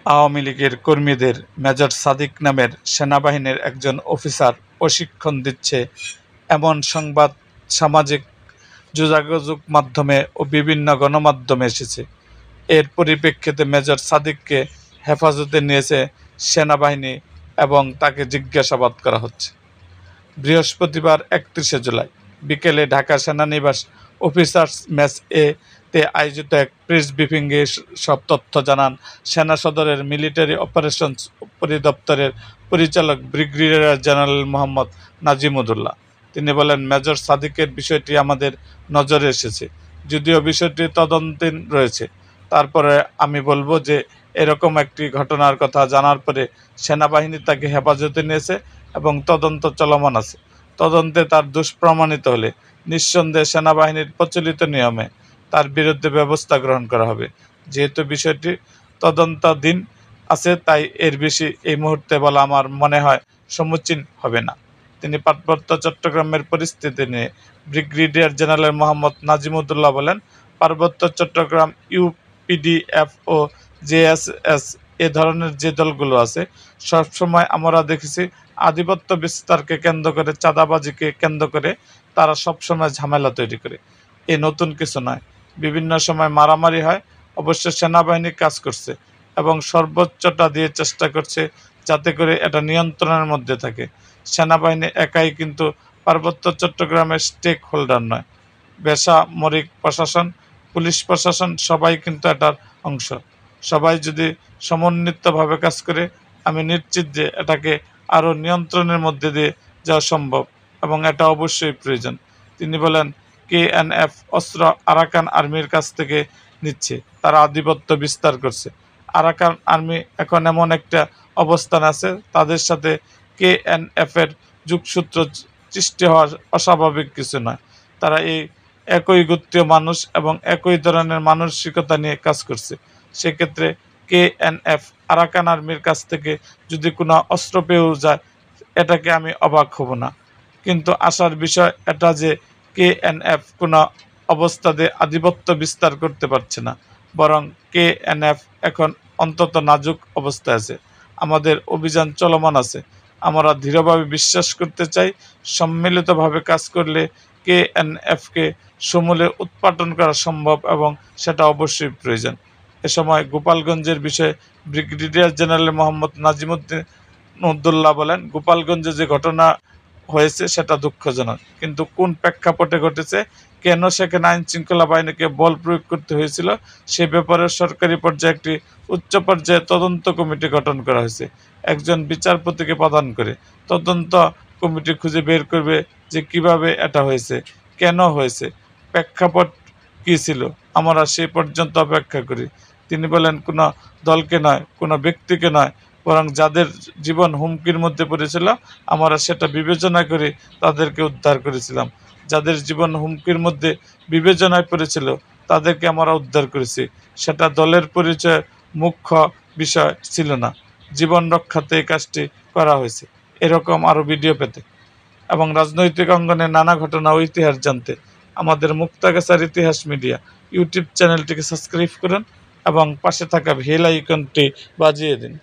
আওয়ামী লীগের কর্মীদের মেজর সাদিক নামের সেনাবাহিনীর একজন অফিসার প্রশিক্ষণ দিচ্ছে এমন সংবাদ সামাজিক যোগাযোগ মাধ্যমে ও বিভিন্ন গণমাধ্যমে এসেছে। এর পরিপ্রেক্ষিতে মেজর সাদিককে হেফাজতে নিয়েছে সেনাবাহিনী এবং তাকে জিজ্ঞাসাবাদ করা হচ্ছে। বৃহস্পতিবার ৩১ জুলাই বিকেলে ঢাকা সেনানিবাস অফিসার্স মেস তে আয়োজিত এক প্রেস ব্রিফিংয়ে সব তথ্য জানান সেনা সদরের মিলিটারি অপারেশনস পরিদপ্তরের পরিচালক ব্রিগেডিয়ার জেনারেল মোহাম্মদ নাজিমুদ্দৌলা। তিনি বলেন, মেজর সাদিকের বিষয়টি আমাদের নজরে এসেছে, যদিও বিষয়টি তদন্তাধীন রয়েছে। তারপরে আমি বলবো যে এরকম একটি ঘটনার কথা জানার পরে সেনাবাহিনী তাকে হেফাজতে নিয়েছে এবং তদন্ত চলমান আছে। তদন্তে তার দোষ প্রমাণিত হলে নিঃসন্দেহে সেনাবাহিনীর প্রচলিত নিয়মে তার বিরুদ্ধে ব্যবস্থা গ্রহণ করা হবে। যেহেতু বিষয়টি তদন্তাধীন আছে, তাই এর বেশি এই মুহূর্তে বলা আমার মনে হয় সমীচীন হবে না। তিনি পার্বত্য চট্টগ্রামের পরিস্থিতি নিয়ে ব্রিগেডিয়ার জেনারেল মোহাম্মদ নাজিমুদ্দৌলা বলেন, পার্বত্য চট্টগ্রাম ইউপিডিএফ ও জেএসএস এ ধরনের যে দলগুলো আছে, সবসময় আমরা দেখেছি আধিপত্য বিস্তারকে কেন্দ্র করে, চাঁদাবাজিকে কেন্দ্র করে তারা সবসময় ঝামেলা তৈরি করে। এ নতুন কিছু নয়। বিভিন্ন সময় মারামারি হয়, অবশ্য সেনাবাহিনী কাজ করছে এবং সর্বোচ্চটা দিয়ে চেষ্টা করছে যাতে করে এটা নিয়ন্ত্রণের মধ্যে থাকে। সেনাবাহিনী একাই কিন্তু পার্বত্য চট্টগ্রামের স্টেক হোল্ডার নয়। বেসামরিক প্রশাসন, পুলিশ প্রশাসন সবাই কিন্তু এটার অংশ। সবাই যদি সমন্বিতভাবে কাজ করে, আমি নিশ্চিত যে এটাকে আরও নিয়ন্ত্রণের মধ্যে দিয়ে যাওয়া সম্ভব এবং এটা অবশ্যই প্রয়োজন। তিনি বলেন, কেএনএফ অস্ত্র আরাকান আর্মির কাছ থেকে নিচ্ছে, তারা আধিপত্য বিস্তার করছে। আরাকান আর্মি এখন এমন একটা অবস্থান আছে, তাদের সাথে কেএনএফের যোগসূত্র সৃষ্টি হওয়া অস্বাভাবিক কিছু নয়। তারা এই একই গোত্রীয় মানুষ এবং একই ধরনের মানসিকতা নিয়ে কাজ করছে। সেক্ষেত্রে কেএনএফ আরাকান আর্মির কাছ থেকে যদি কোনো অস্ত্র পেয়েও যায়, এটাকে আমি অবাক হব না। কিন্তু আশার বিষয় এটা যে কেএনএফ কোনো অবস্থাতে আধিপত্য বিস্তার করতে পারছে না, বরং কেএনএফ এখন অন্তত নাজুক অবস্থায় আছে। আমাদের অভিযান চলমান আছে। আমরা দৃঢ়ভাবে বিশ্বাস করতে চাই, সম্মিলিতভাবে কাজ করলে কেএনএফকে সমূলে উৎপাটন করা সম্ভব এবং সেটা অবশ্যই প্রয়োজন। এ সময় গোপালগঞ্জের বিষয়ে ব্রিগেডিয়ার জেনারেল মোহাম্মদ নাজিমুদ্দৌলা বলেন, গোপালগঞ্জে যে ঘটনা হয়েছে সেটা দুঃখজনক, কিন্তু কোন প্রেক্ষাপটে ঘটেছে, কেন সেখানে আইন শৃঙ্খলা বাহিনীকে বল প্রয়োগ করতে হয়েছিল, সে ব্যাপারে সরকারি পর্যায়ে একটি উচ্চ পর্যায়ে তদন্ত কমিটি গঠন করা হয়েছে। একজন বিচারপতিকে প্রদান করে তদন্ত কমিটি খুঁজে বের করবে যে কিভাবে এটা হয়েছে, কেন হয়েছে, প্রেক্ষাপট কী ছিল। আমরা সেই পর্যন্ত অপেক্ষা করি। তিনি বলেন, কোনো দলকে নয়, কোনো ব্যক্তিকে নয়, বরং যাদের জীবন হুমকির মধ্যে পড়েছিল আমরা সেটা বিবেচনা করে তাদেরকে উদ্ধার করেছিলাম। যাদের জীবন হুমকির মধ্যে বিবেচনায় পড়েছিল তাদেরকে আমরা উদ্ধার করেছি। সেটা দলের পরিচয় মুখ্য বিষয় ছিল না। জীবন রক্ষাতে এই কাজটি করা হয়েছে। এরকম আরও ভিডিও পেতে এবং রাজনৈতিক অঙ্গনে নানা ঘটনা ও ইতিহাস জানতে আমাদের মুক্তাগাছার ইতিহাস মিডিয়া ইউটিউব চ্যানেলটিকে সাবস্ক্রাইব করুন এবং পাশে থাকা বেল আইকনটি বাজিয়ে দিন।